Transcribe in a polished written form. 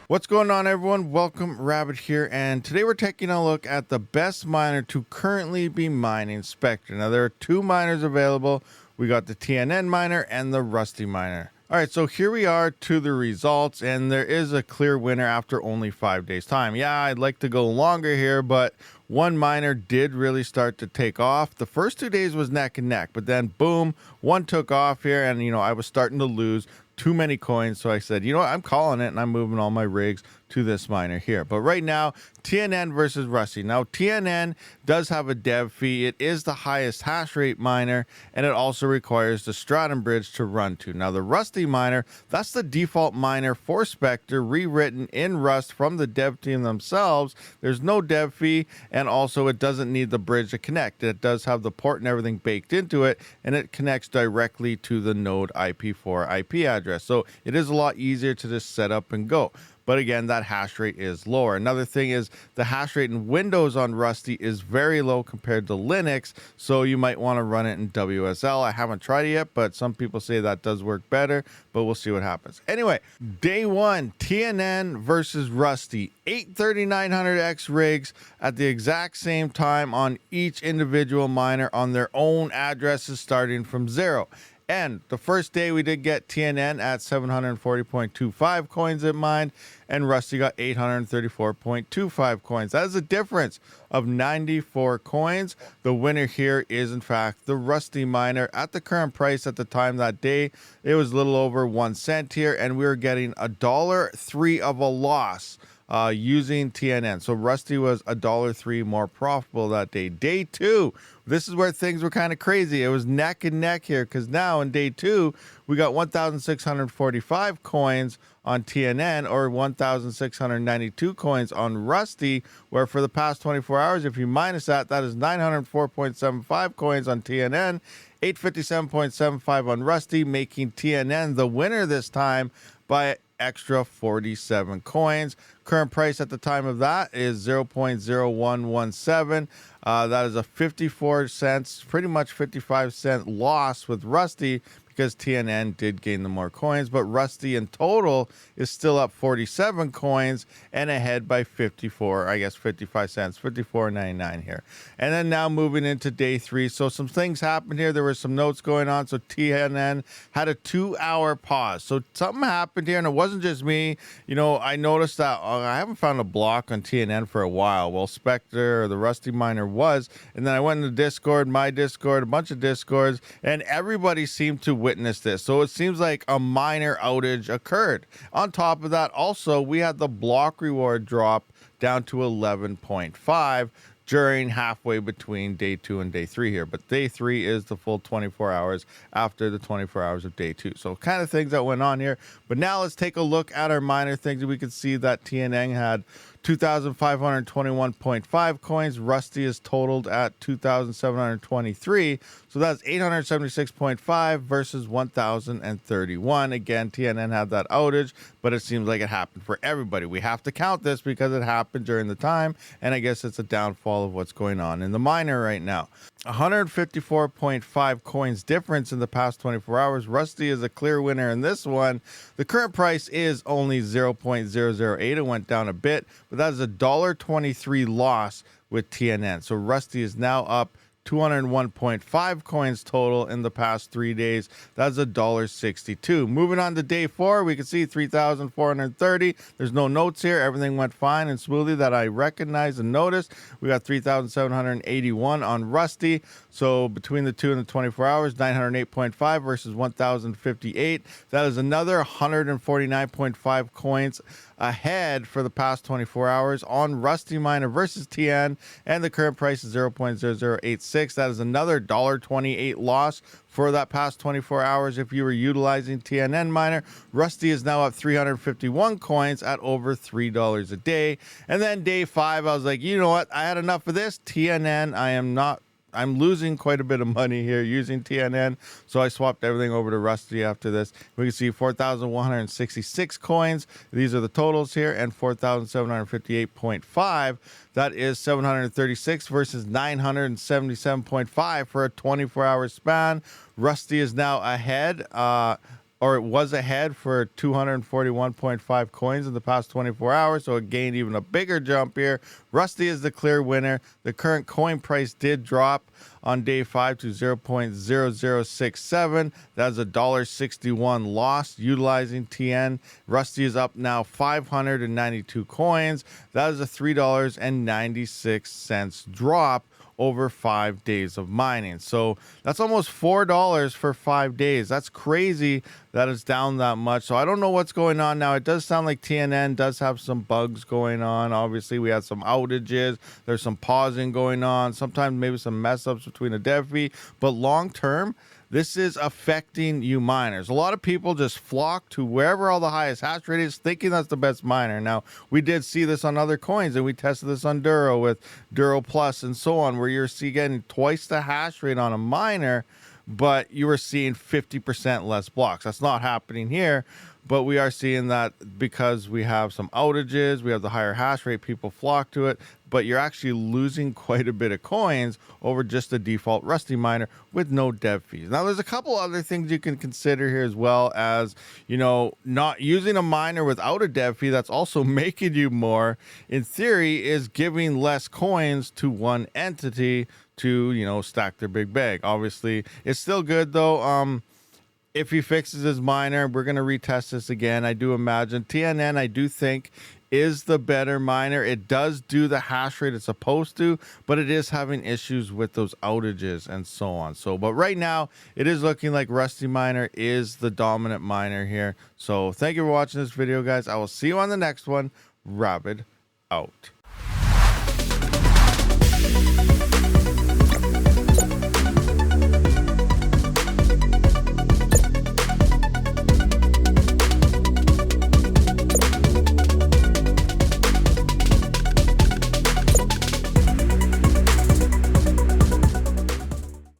What's going on, everyone? Welcome, Rabid here, and today we're taking a look at the best miner to currently be mining Spectre. Now, there are two miners available. We got the TNN miner and the Rusty miner. All right, so here we are to the results, and there is a clear winner after only 5 days time. Yeah, I'd like to go longer here, but one miner did really start to take off. The first 2 days was neck and neck, but then boom, one took off here, and I was starting to lose too many coins, so I said, you know what, I'm calling it, and I'm moving all my rigs to this miner here. But right now, TNN versus Rusty. Now, TNN does have a dev fee. It is the highest hash rate miner, and it also requires the Stratum bridge to run to. Now, the Rusty miner, that's the default miner for Spectre, rewritten in Rust from the dev team themselves. There's no dev fee, and also it doesn't need the bridge to connect. It does have the port and everything baked into it, and it connects directly to the node IP4 IP address. So it is a lot easier to just set up and go. But again, that hash rate is lower. Another thing is the hash rate in Windows on Rusty is very low compared to Linux, so you might want to run it in WSL. I haven't tried it yet, but some people say that does work better, but we'll see what happens. Anyway, day one, TNN versus Rusty. 8 3900X rigs at the exact same time on each individual miner on their own addresses starting from 0. And the first day we did get TNN at 740.25 coins it mined, and Rusty got 834.25 coins. That is a difference of 94 coins. The winner here is, in fact, the Rusty miner. At the current price at the time that day, it was a little over 1 cent here, and we were getting $1.03 of a loss using TNN. So Rusty was $1.03 more profitable that day. Day two, this is where things were kind of crazy. It was neck and neck here, because now in day two, we got 1,645 coins on TNN or 1,692 coins on Rusty, where for the past 24 hours, if you minus that, that is 904.75 coins on TNN, 857.75 on Rusty, making TNN the winner this time by extra 47 coins. Current price at the time of that is 0.0117. That is a 54 cents, pretty much 55-cent loss with Rusty, because TNN did gain the more coins, but Rusty in total is still up 47 coins and ahead by 54, I guess 55 cents, 54.99 here. And then now moving into day three. So some things happened here. There were some notes going on. So TNN had a 2-hour pause. So something happened here, and it wasn't just me. I noticed that I haven't found a block on TNN for a while. Well, Spectre or the Rusty miner was, and then I went into Discord, my Discord, a bunch of Discords, and everybody seemed to witness this. So it seems like a minor outage occurred. On top of that, also, we had the block reward drop down to 11.5 during halfway between day 2 and day 3 here. But day 3 is the full 24 hours after the 24 hours of day 2. So kind of things that went on here. But now let's take a look at our minor things. We can see that TNN had 2,521.5 coins. Rusty is totaled at 2,723. So that's 876.5 versus 1,031. Again, TNN had that outage, but it seems like it happened for everybody. We have to count this because it happened during the time, and I guess it's a downfall of what's going on in the miner right now. 154.5 coins difference in the past 24 hours. Rusty is a clear winner in this one. The current price is only 0.008. It went down a bit, but that is a $1.23 loss with TNN. So Rusty is now up 201.5 coins total in the past 3 days. That's $1.62. Moving on to day 4, we can see 3,430. There's no notes here. Everything went fine and smoothly that I recognize and noticed. We got 3,781 on Rusty. So between the 2 and the 24 hours, 908.5 versus 1,058. That is another 149.5 coins ahead for the past 24 hours on Rusty miner versus TN, and the current price is 0.0086. That is another $1.28 loss for that past 24 hours if you were utilizing TNN miner. Rusty is now up 351 coins at over $3 a day. And then day 5, I was like, you know what, I had enough of this. TNN, I'm losing quite a bit of money here using TNN, so I swapped everything over to Rusty after this. We can see 4,166 coins. These are the totals here, and 4,758.5. That is 736 versus 977.5 for a 24-hour span. Rusty is now ahead or it was ahead for 241.5 coins in the past 24 hours, so it gained even a bigger jump here. Rusty is the clear winner. The current coin price did drop on day 5 to 0.0067. That's a $1.61 loss utilizing TN. Rusty is up now 592 coins. That is a $3.96 drop over 5 days of mining. So that's almost $4 for 5 days. That's crazy that it's down that much. So I don't know what's going on now. It does sound like TNN does have some bugs going on. Obviously, we had some outages. There's some pausing going on. Sometimes maybe some mess ups between the dev fee. But long term, this is affecting you miners. A lot of people just flock to wherever all the highest hash rate is, thinking that's the best miner. Now, we did see this on other coins, and we tested this on Duro with Duro Plus and so on, where you're getting twice the hash rate on a miner, but you were seeing 50% less blocks. That's not happening here, but we are seeing that because we have some outages, we have the higher hash rate, people flock to it, but you're actually losing quite a bit of coins over just the default Rusty miner with no dev fees. Now, there's a couple other things you can consider here, as well as, you know, not using a miner without a dev fee that's also making you more, in theory, is giving less coins to one entity to, you know, stack their big bag. Obviously, it's still good though. If he fixes his miner, we're going to retest this again. I do imagine TNN, I do think, is the better miner. It does do the hash rate it's supposed to, but it is having issues with those outages and so on. So, but right now, it is looking like Rusty miner is the dominant miner here. So thank you for watching this video, guys. I will see you on the next one. Rabid out.